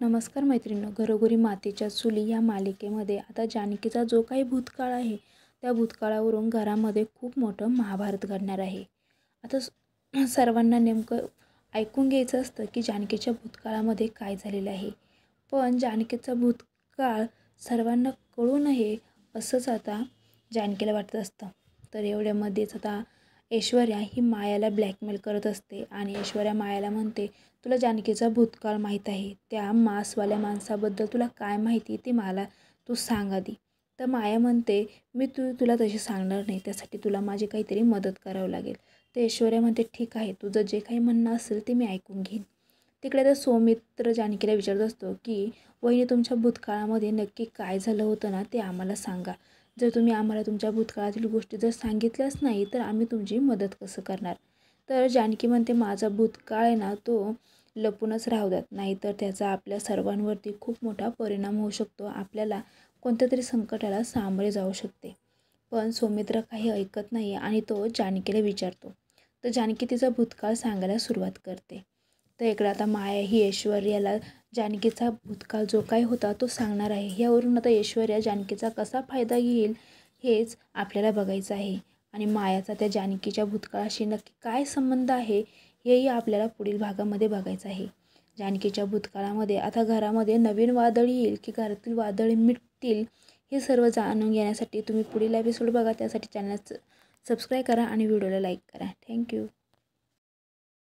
नमस्कार मैत्रिणींनो, घरोघरी मातीच्या चुली या मालिकेमध्ये आता जानकीचा जो काही भूतकाळ आहे त्या भूतकाळावरून घरामध्ये खूप मोठं महाभारत घडणार आहे। आता सर्वांना नेमकं ऐकून घ्यायचं असतं की जानकीच्या भूतकाळामध्ये काय झालेलं आहे, पण जानकीचा भूतकाळ सर्वांना कळू नये असंच आता जानकीला वाटत असतं। तर एवढ्यामध्येच आता ऐश्वर्या ही मायाला ब्लॅकमेल करत असते आणि ऐश्वर्या मायाला म्हणते, तुला जानकीचा भूतकाळ माहीत आहे, त्या मांसवाल्या माणसाबद्दल तुला काय माहिती ते मला तू सांग आधी। तर माया म्हणते, मी तुला तशी सांगणार नाही, त्यासाठी तुला माझी काहीतरी मदत करावी लागेल। तर ऐश्वर्या म्हणते, ठीक आहे, तुझं जे काही म्हणणं असेल ते मी ऐकून घेईन। तिकडे तर सौमित्र जानकीला विचारत असतो की वहिनी, तुमच्या भूतकाळामध्ये नक्की काय झालं होतं ना ते आम्हाला सांगा। जर तुम्ही आम्हाला तुमच्या भूतकाळातील गोष्टी जर सांगितल्याच नाही तर आम्ही तुमची मदत कसं करणार। तर जानकी म्हणते, माझा भूतकाळ आहे ना तो लपूनच राहू द्यात, नाहीतर त्याचा आपल्या सर्वांवरती खूप मोठा परिणाम होऊ शकतो, आपल्याला कोणत्या तरी संकटाला सामोरे जाऊ शकते। पण सौमित्र काही ऐकत नाही आणि तो जानकीला विचारतो। तर जानकी तिचा भूतकाळ सांगायला सुरुवात करते। तर इकडे आता माया ही ऐश्वर्याला जानकीचा भूतकाळ जो काही होता तो सांगणार आहे। यावरून आता ऐश्वर्या जानकीचा कसा फायदा घेईल हेच आपल्याला बघायचं आहे आणि मायाचा त्या जानकीच्या भूतकाळाशी नक्की काय संबंध आहे हेही आपल्याला पुढील भागामध्ये बघायचं आहे। जानकीच्या भूतकाळामध्ये आता घरामध्ये नवीन वादळ येईल की घरातील वादळ मिटतील हे सर्व जाणून घेण्यासाठी तुम्ही पुढील एपिसोड बघा। त्यासाठी चॅनल सबस्क्राईब करा आणि व्हिडिओला लाईक करा। थँक्यू।